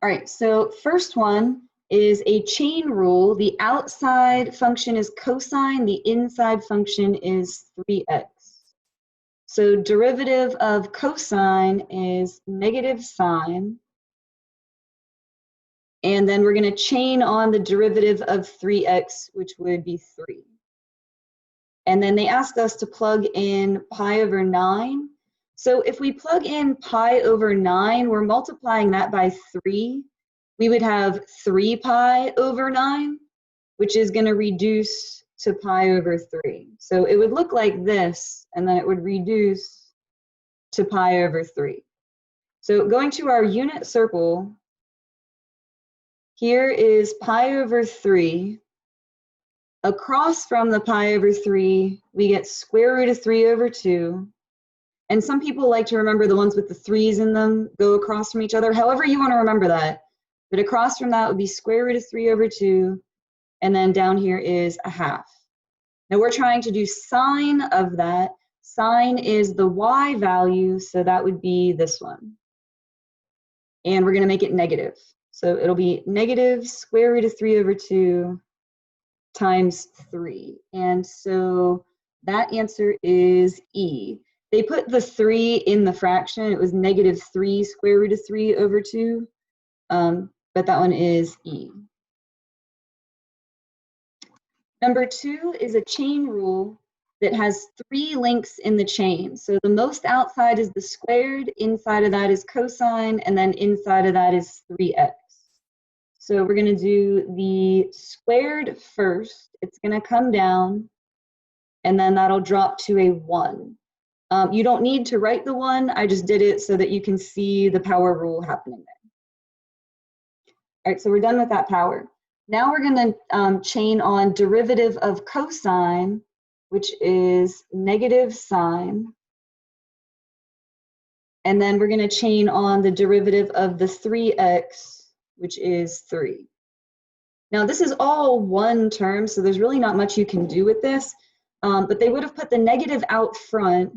All right, so first one is a chain rule. The outside function is cosine, the inside function is 3x. So derivative of cosine is negative sine. And then we're going to chain on the derivative of 3x, which would be 3. And then they asked us to plug in pi over 9. So if we plug in pi over 9, we're multiplying that by 3. We would have 3 pi over 9, which is going to reduce to pi over 3. So it would look like this, and then it would reduce to pi over 3. So going to our unit circle, here is pi over 3. Across from the pi over 3, we get square root of 3 over 2. And some people like to remember the ones with the 3's in them go across from each other. However you want to remember that. But across from that would be square root of 3 over 2. And then down here is a half. Now we're trying to do sine of that. Sine is the y value, so that would be this one. And we're going to make it negative. So it'll be negative square root of 3 over 2 times 3. And so that answer is E. They put the 3 in the fraction. It was negative 3 square root of 3 over 2. But that one is E. Number 2 is a chain rule that has 3 links in the chain. So the most outside is the squared, inside of that is cosine, and then inside of that is 3x. So we're going to do the squared first. It's going to come down, and then that'll drop to a 1. You don't need to write the 1. I just did it so that you can see the power rule happening there. All right, so we're done with that power. Now we're going to chain on derivative of cosine, which is negative sine. And then we're going to chain on the derivative of the 3x, which is 3. Now this is all one term, so there's really not much you can do with this, but they would have put the negative out front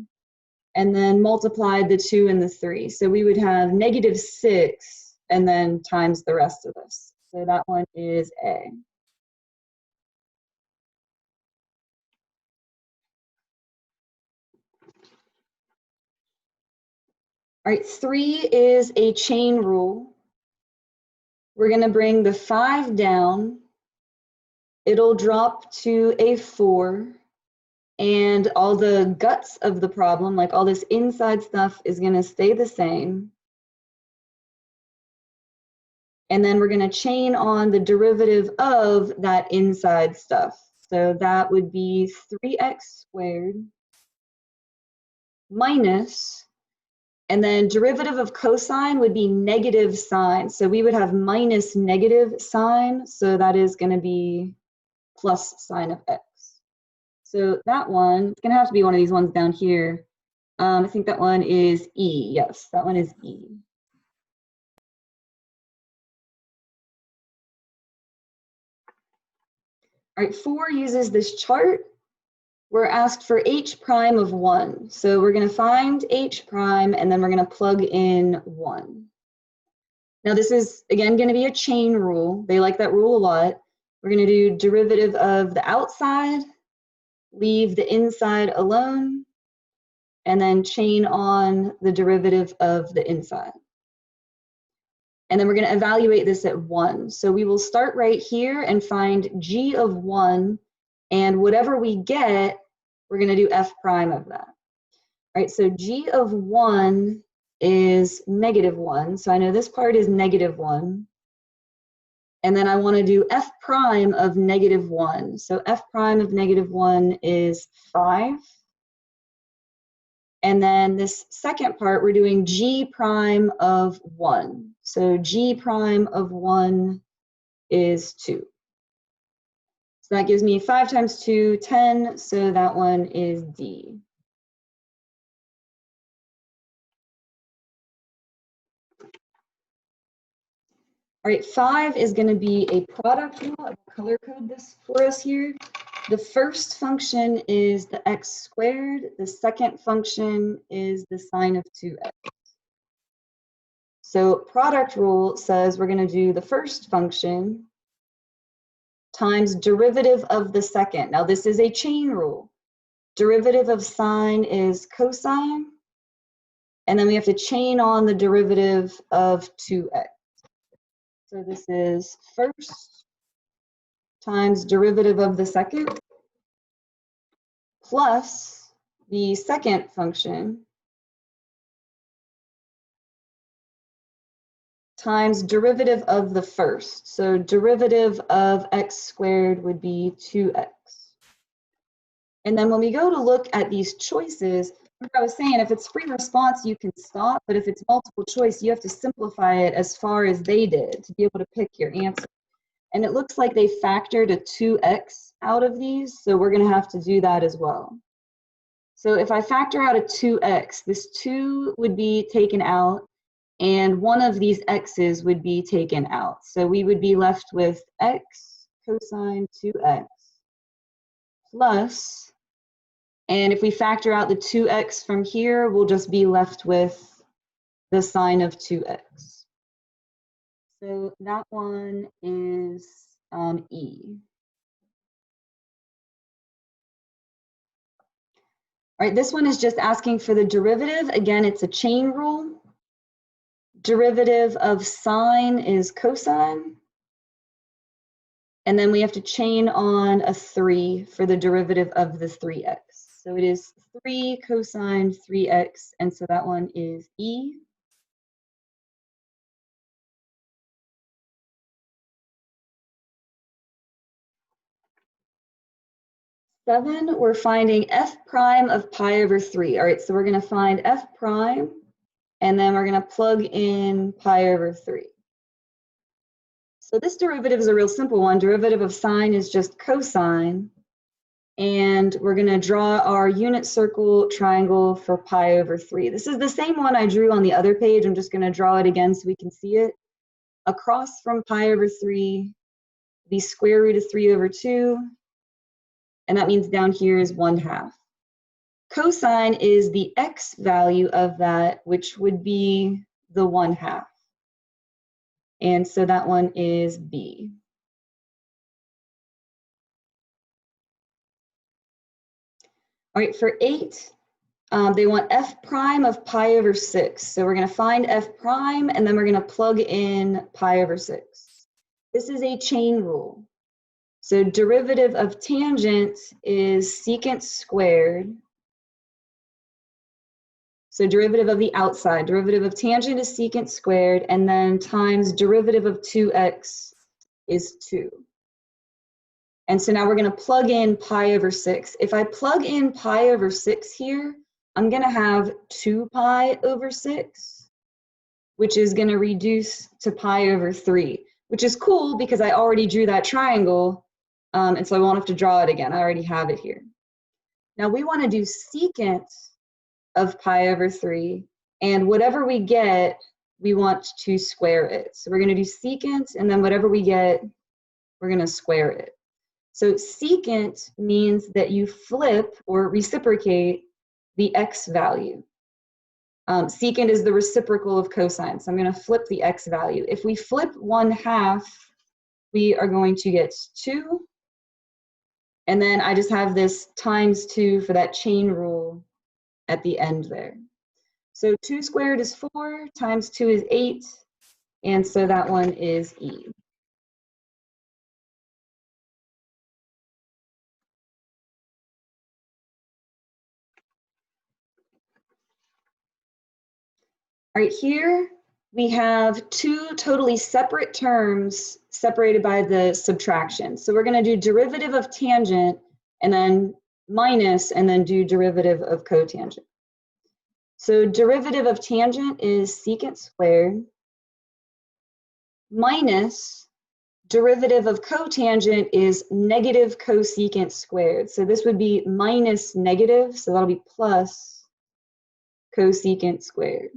and then multiplied the 2 and the 3. So we would have negative 6 and then times the rest of this. So that one is A. All right, 3 is a chain rule. We're going to bring the 5 down. It'll drop to a 4. And all the guts of the problem, like all this inside stuff, is going to stay the same. And then we're going to chain on the derivative of that inside stuff. So that would be 3x squared minus, and then derivative of cosine would be negative sine. So we would have minus negative sine. So that is going to be plus sine of x. So that one, it's going to have to be one of these ones down here. I think that one is E. Yes, that one is E. All right, 4 uses this chart. We're asked for h prime of 1. So we're going to find h prime, and then we're going to plug in 1. Now this is, again, going to be a chain rule. They like that rule a lot. We're going to do derivative of the outside, leave the inside alone, and then chain on the derivative of the inside. And then we're going to evaluate this at 1. So we will start right here and find g of 1, and whatever we get, we're going to do f prime of that. All right, so g of 1 is negative 1. So I know this part is negative 1. And then I want to do f prime of negative 1. So f prime of negative 1 is 5. And then this second part, we're doing g prime of 1. So g prime of 1 is 2. So that gives me 5 times 2, 10. So that one is D. All right, 5 is going to be a product rule. I'll color code this for us here. The first function is the x squared. The second function is the sine of 2x. So product rule says we're going to do the first function times derivative of the second. Now this is a chain rule. Derivative of sine is cosine, and then we have to chain on the derivative of 2x. So this is first times derivative of the second plus the second function times derivative of the first. So derivative of x squared would be 2x. And then when we go to look at these choices, like I was saying, if it's free response, you can stop, but if it's multiple choice, you have to simplify it as far as they did to be able to pick your answer. And it looks like they factored a 2x out of these, so we're gonna have to do that as well. So if I factor out a 2x, this 2 would be taken out, and one of these x's would be taken out. So we would be left with x cosine 2x plus, and if we factor out the 2x from here, we'll just be left with the sine of 2x. So that one is E. All right, this one is just asking for the derivative. Again, it's a chain rule. Derivative of sine is cosine. And then we have to chain on a 3 for the derivative of the 3x. So it is 3 cosine 3x, and so that one is E. Seven, we're finding f prime of pi over 3. All right, so we're going to find f prime, and then we're going to plug in pi over 3. So this derivative is a real simple one. Derivative of sine is just cosine. And we're going to draw our unit circle triangle for pi over 3. This is the same one I drew on the other page. I'm just going to draw it again so we can see it. Across from pi over 3, the square root of 3 over 2. And that means down here is 1/2. Cosine is the x value of that, which would be the 1/2. And so that one is B. All right, for 8, they want f prime of pi over 6. So we're going to find f prime, and then we're going to plug in pi over 6. This is a chain rule. So derivative of tangent is secant squared. So derivative of the outside, derivative of tangent is secant squared, and then times derivative of 2x is 2. And so now we're going to plug in pi over 6. If I plug in pi over 6 here, I'm going to have 2 pi over 6, which is going to reduce to pi over 3, which is cool because I already drew that triangle, and so I won't have to draw it again. I already have it here. Now we want to do secant of pi over 3, and whatever we get, we want to square it. So we're going to do secant, and then whatever we get, we're going to square it. So secant means that you flip or reciprocate the x value. Secant is the reciprocal of cosine, so I'm going to flip the x value. If we flip 1/2, we are going to get 2. And then I just have this times 2 for that chain rule at the end there. So 2 squared is 4, times 2 is 8, and so that one is E. All right, here we have 2 totally separate terms separated by the subtraction. So we're going to do derivative of tangent and then minus and then do derivative of cotangent. So derivative of tangent is secant squared minus derivative of cotangent is negative cosecant squared. So this would be minus negative, so that'll be plus cosecant squared.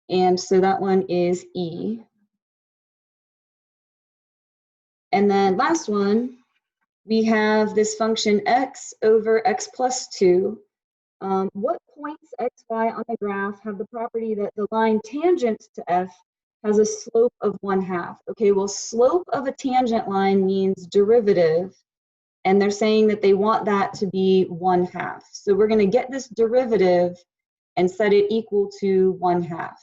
And so that one is E. And then last one, we have this function x over x plus 2. What points x, y on the graph have the property that the line tangent to f has a slope of 1/2? Okay, well, slope of a tangent line means derivative, and they're saying that they want that to be 1/2. So we're going to get this derivative and set it equal to 1/2.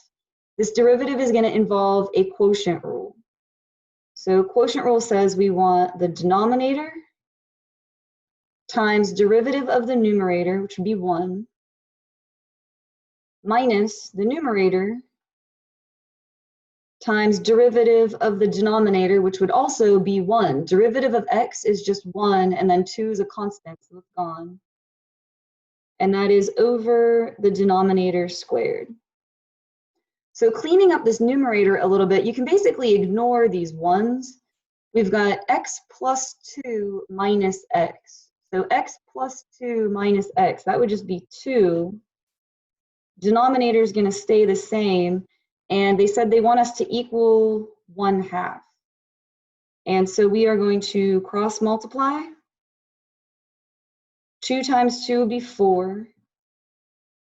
This derivative is going to involve a quotient rule. So quotient rule says we want the denominator times derivative of the numerator, which would be 1, minus the numerator times derivative of the denominator, which would also be 1. Derivative of x is just 1, and then 2 is a constant, so it's gone. And that is over the denominator squared. So cleaning up this numerator a little bit, you can basically ignore these 1s. We've got x plus 2 minus x. So x plus 2 minus x, that would just be 2. Denominator is going to stay the same. And they said they want us to equal 1/2. And so we are going to cross multiply. 2 times 2 would be 4.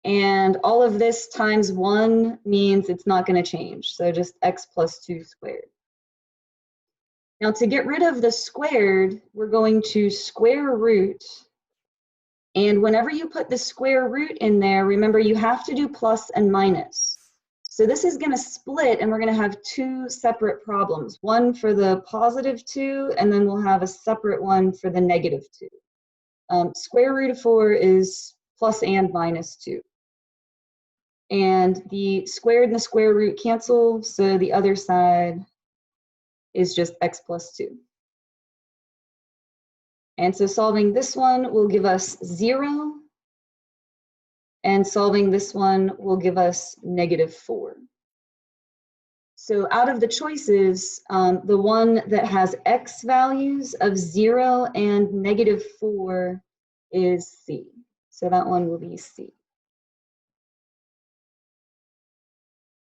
And all of this times 1 means it's not going to change. So just x plus 2 squared. Now to get rid of the squared, we're going to square root. And whenever you put the square root in there, remember you have to do plus and minus. So this is going to split, and we're going to have 2 separate problems. One for the positive 2, and then we'll have a separate one for the negative 2. Square root of 4 is plus and minus 2. And the squared and the square root cancel, so the other side is just x plus 2. And so solving this one will give us 0. And solving this one will give us -4. So out of the choices, the one that has x values of 0 and -4 is C. So that one will be C.